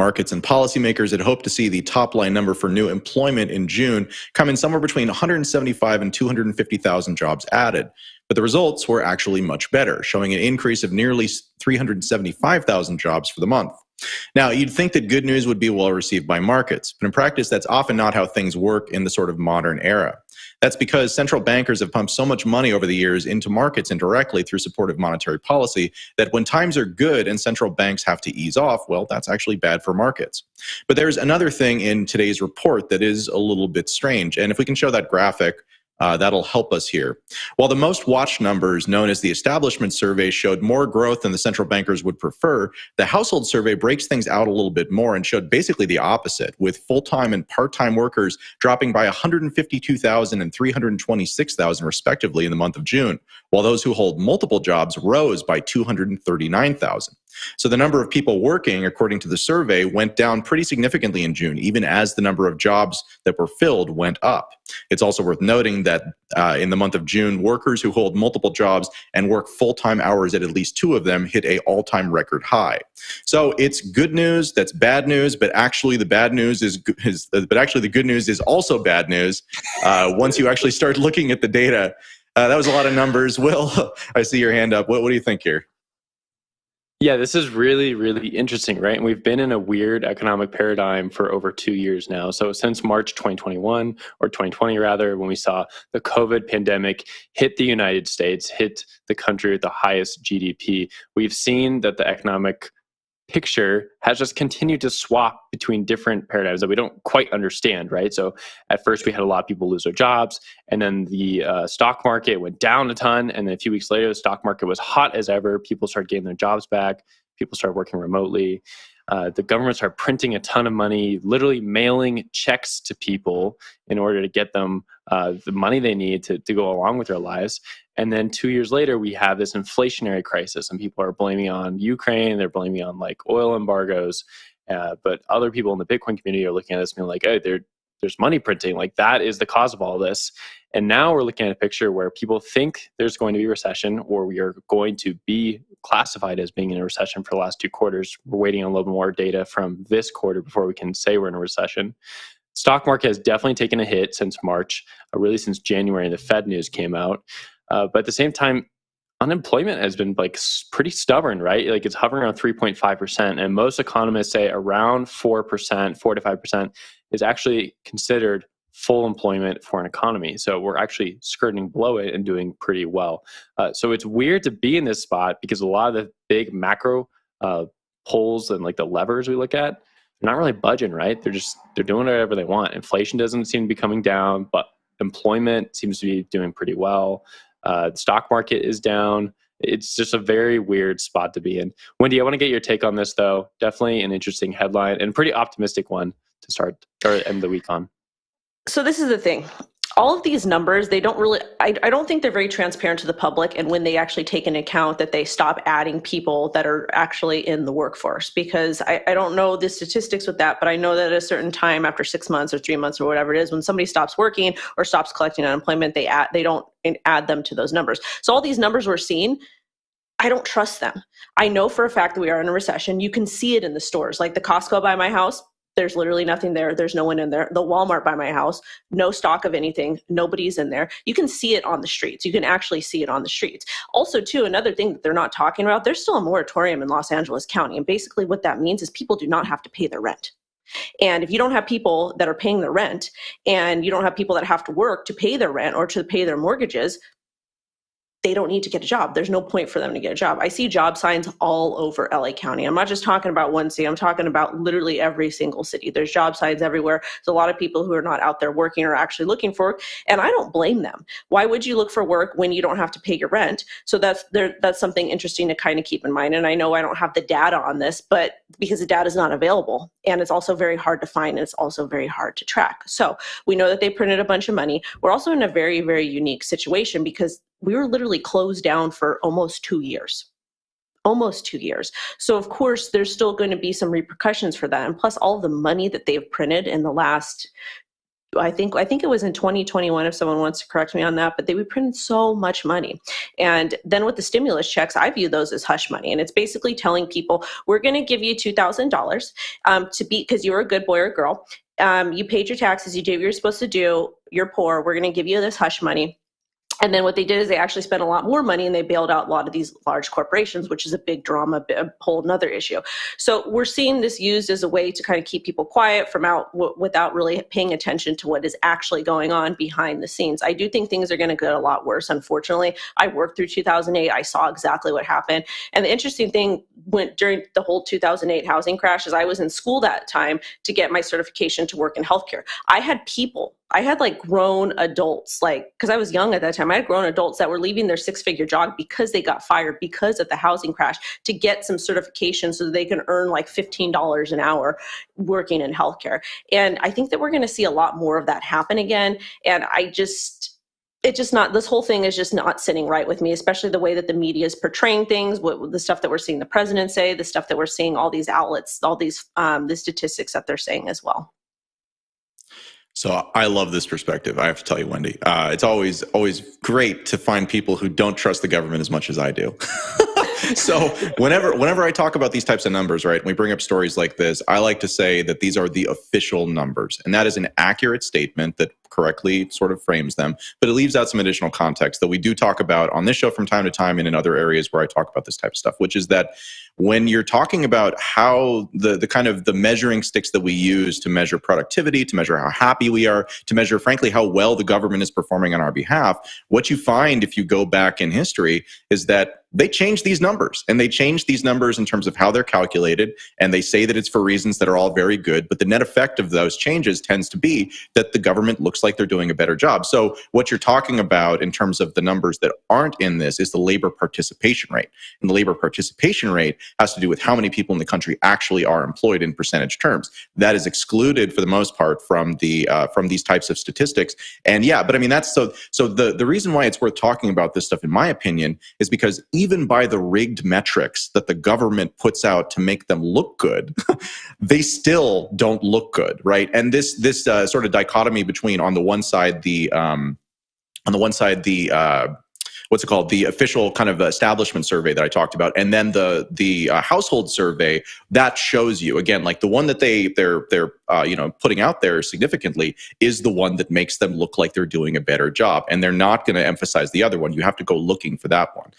Markets and policymakers had hoped to see the top line number for new employment in June come in somewhere between 175 and 250,000 jobs added. But the results were actually much better, showing an increase of nearly 375,000 jobs for the month. Now, you'd think that good news would be well received by markets, but in practice, that's often not how things work in the sort of modern era. That's because central bankers have pumped so much money over the years into markets indirectly through supportive monetary policy that when times are good and central banks have to ease off, well, that's actually bad for markets. But there's another thing in today's report that is a little bit strange. And if we can show that graphic, that'll help us here. While the most watched numbers, known as the establishment survey, showed more growth than the central bankers would prefer, the household survey breaks things out a little bit more and showed basically the opposite, with full-time and part-time workers dropping by 152,000 and 326,000 respectively in the month of June, while those who hold multiple jobs rose by 239,000. So the number of people working, according to the survey, went down pretty significantly in June, even as the number of jobs that were filled went up. It's also worth noting that in the month of June, workers who hold multiple jobs and work full-time hours at least two of them hit an all-time record high. So it's good news, that's bad news, but actually the bad news the good news is also bad news. Once you actually start looking at the data, that was a lot of numbers. Will, I see your hand up. What do you think here? Yeah, this is really, really interesting, right? And we've been in a weird economic paradigm for over 2 years now. So since March 2021, or 2020 rather, when we saw the COVID pandemic hit the United States, hit the country with the highest GDP, we've seen that the economic picture has just continued to swap between different paradigms that we don't quite understand, right? So at first we had a lot of people lose their jobs, and then the stock market went down a ton, and then a few weeks later the stock market was hot as ever. People started getting their jobs back. People started working remotely. The government started printing a ton of money, literally mailing checks to people in order to get them the money they need to go along with their lives. And then 2 years later, we have this inflationary crisis, and people are blaming on Ukraine. They're blaming on like oil embargoes. But other people in the Bitcoin community are looking at this and being like, hey, there's money printing. Like that is the cause of all this. And now we're looking at a picture where people think there's going to be a recession, or we are going to be classified as being in a recession for the last 2 quarters. We're waiting on a little more data from this quarter before we can say we're in a recession. Stock market has definitely taken a hit since March, really since January, the Fed news came out. But at the same time, unemployment has been like pretty stubborn, right? Like it's hovering around 3.5%. And most economists say around 4%, 4 to 5% is actually considered full employment for an economy. So we're actually skirting below it and doing pretty well. So it's weird to be in this spot because a lot of the big macro polls and like the levers we look at, they're not really budging, right? They're doing whatever they want. Inflation doesn't seem to be coming down, but employment seems to be doing pretty well. The stock market is down. It's just a very weird spot to be in. Wendy, I want to get your take on this, though. Definitely an interesting headline and a pretty optimistic one to start or end the week on. So this is the thing. All of these numbers, they don't really, I don't think they're very transparent to the public, and when they actually take into account that they stop adding people that are actually in the workforce, because I don't know the statistics with that, but I know that at a certain time after 6 months or 3 months or whatever it is, when somebody stops working or stops collecting unemployment, they don't add them to those numbers. So all these numbers we're seeing, I don't trust them. I know for a fact that we are in a recession. You can see it in the stores, like the Costco by my house. There's literally nothing there. There's no one in there. The Walmart by my house, no stock of anything. Nobody's in there. You can see it on the streets. You can actually see it on the streets. Also, too, another thing that they're not talking about, there's still a moratorium in Los Angeles County. And basically what that means is people do not have to pay their rent. And if you don't have people that are paying their rent, and you don't have people that have to work to pay their rent or to pay their mortgages, they don't need to get a job. There's no point for them to get a job. I see job signs all over LA County. I'm not just talking about one city. I'm talking about literally every single city. There's job signs everywhere. There's a lot of people who are not out there working or actually looking for work, and I don't blame them. Why would you look for work when you don't have to pay your rent? So that's something interesting to kind of keep in mind. And I know I don't have the data on this, but because the data is not available, and it's also very hard to find, and it's also very hard to track. So we know that they printed a bunch of money. We're also in a very, very unique situation because we were literally closed down for almost 2 years. Almost 2 years. So of course, there's still going to be some repercussions for that. And plus all the money that they've printed in the last I think it was in 2021, if someone wants to correct me on that, but they would print so much money. And then with the stimulus checks, I view those as hush money. And it's basically telling people, we're going to give you $2,000 to be, because you're a good boy or girl. You paid your taxes, you did what you're supposed to do, you're poor, we're going to give you this hush money. And then what they did is they actually spent a lot more money and they bailed out a lot of these large corporations, which is a big drama, a whole nother issue. So we're seeing this used as a way to kind of keep people quiet from without really paying attention to what is actually going on behind the scenes. I do think things are going to get a lot worse, unfortunately. I worked through 2008. I saw exactly what happened. And the interesting thing went during the whole 2008 housing crash is I was in school that time to get my certification to work in healthcare. I had like grown adults, like, because I was young at that time, I had grown adults that were leaving their six-figure job because they got fired because of the housing crash to get some certification so that they can earn like $15 an hour working in healthcare. And I think that we're going to see a lot more of that happen again. And this whole thing is just not sitting right with me, especially the way that the media is portraying things, the stuff that we're seeing the president say, the stuff that we're seeing all these outlets, all these the statistics that they're saying as well. So I love this perspective. I have to tell you, Wendy, it's always great to find people who don't trust the government as much as I do. So whenever I talk about these types of numbers, right, and we bring up stories like this, I like to say that these are the official numbers. And that is an accurate statement that correctly sort of frames them, but it leaves out some additional context that we do talk about on this show from time to time and in other areas where I talk about this type of stuff, which is that when you're talking about how the kind of the measuring sticks that we use to measure productivity, to measure how happy we are, to measure, frankly, how well the government is performing on our behalf, what you find if you go back in history is that they change these numbers, and they change these numbers in terms of how they're calculated, and they say that it's for reasons that are all very good, but the net effect of those changes tends to be that the government looks like they're doing a better job. So what you're talking about in terms of the numbers that aren't in this is the labor participation rate. And the labor participation rate has to do with how many people in the country actually are employed in percentage terms. That is excluded for the most part from these types of statistics. And yeah, but I mean, that's so the reason why it's worth talking about this stuff, in my opinion, is because even by the rigged metrics that the government puts out to make them look good, they still don't look good, right? And this sort of dichotomy between, on the one side, the what's it called? The official kind of establishment survey that I talked about, and then the household survey that shows you, again, like the one that they're putting out there significantly is the one that makes them look like they're doing a better job, and they're not going to emphasize the other one. You have to go looking for that one.